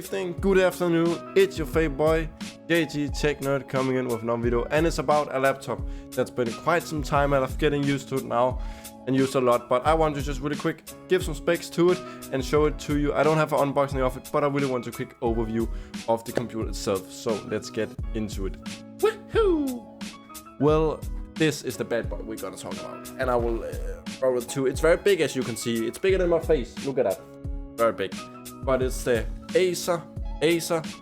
evening, good afternoon, it's your favorite boy, JG Tech Nerd, coming in with another video, and it's about a laptop that's been quite some time and I'm getting used to it now and used a lot, but I want to just really quick give some specs to it and show it to you. I don't have an unboxing of it, but I really want a quick overview of the computer itself, so let's get into it. Woohoo! Well, this is the bad boy we're gonna talk about, and I will roll it too. It's very big, as you can see. It's bigger than my face, look at that. Very big. But it's the Acer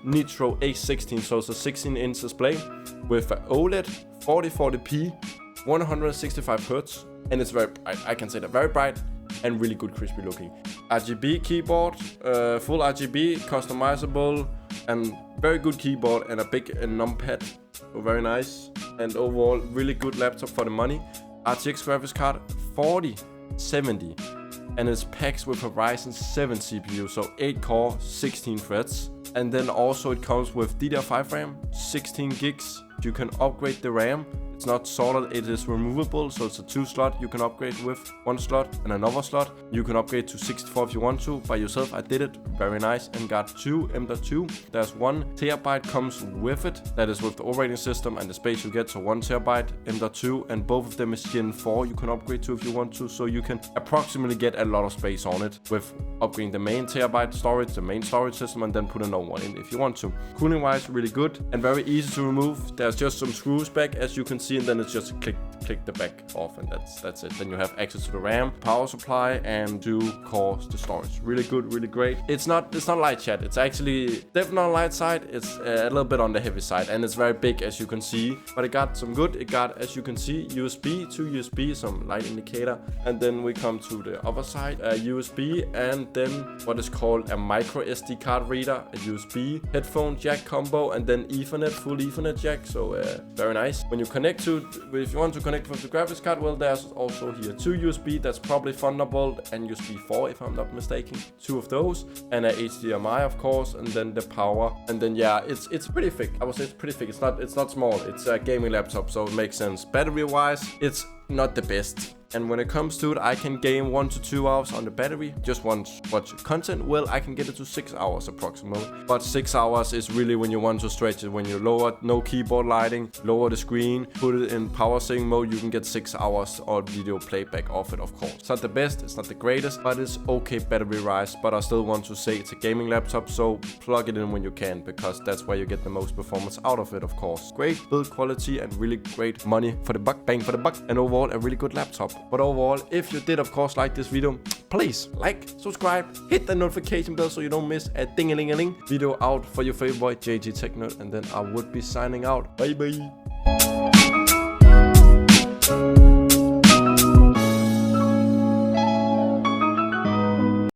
Nitro A16, so it's a 16-inch display with an OLED 4040p 165Hz, and it's very bright. I can say that, very bright and really good crispy looking. RGB keyboard, full RGB, customizable, and very good keyboard and a big numpad, so very nice. And overall really good laptop for the money. RTX graphics card 4070, and it's packed with a Ryzen 7 CPU, so 8 core, 16 threads. And then also it comes with DDR5 RAM, 16 gigs. You can upgrade the RAM. It's not solid, it is removable, so it's a 2 slot. You can upgrade with 1 slot and another slot. You can upgrade to 64 if you want to. By yourself, I did it, very nice, and got 2 M.2. There's 1 terabyte comes with it. That is with the operating system and the space you get, so 1 terabyte M.2, and both of them is Gen 4 you can upgrade to if you want to. So you can approximately get a lot of space on it with upgrading the main terabyte storage, the main storage system, and then put another one in if you want to. Cooling wise, really good and very easy to remove. There's just some screws back, as you can see, and then it's just click the back off, and that's it. Then you have access to the RAM, power supply, and 2 cores to storage. Really good, really great. It's not light chat. It's actually definitely on the light side. It's a little bit on the heavy side, and it's very big, as you can see. But it got some good. It got, as you can see, USB, 2 USB, some light indicator, and then we come to the other side, USB, and then what is called a micro SD card reader, a USB headphone jack combo, and then Ethernet, full Ethernet jack. So very nice. When you connect to, if you want to connect with the graphics card, well, there's also here 2 USB, that's probably Thunderbolt, and USB 4 if I'm not mistaken, 2 of those, and a HDMI of course, and then the power, and then yeah, it's pretty thick. I would say it's pretty thick. It's not small. It's a gaming laptop, so it makes sense. Battery wise, it's not the best. And when it comes to it, I can game 1 to 2 hours on the battery. Just watch content, well, I can get it to 6 hours approximately. But 6 hours is really when you want to stretch it. When you lower, no keyboard lighting, lower the screen, put it in power saving mode, you can get 6 hours of video playback off it, of course. It's not the best, it's not the greatest, but it's okay battery rise. But I still want to say it's a gaming laptop, so plug it in when you can, because that's where you get the most performance out of it, of course. Great build quality and really great money for the buck, bang for the buck, and overall a really good laptop. But overall, if you did of course like this video, please like, subscribe, hit the notification bell so you don't miss a ding-a-ling-a-ling video out for your favorite boy JG Tech Nerd, and then I would be signing out. Bye bye.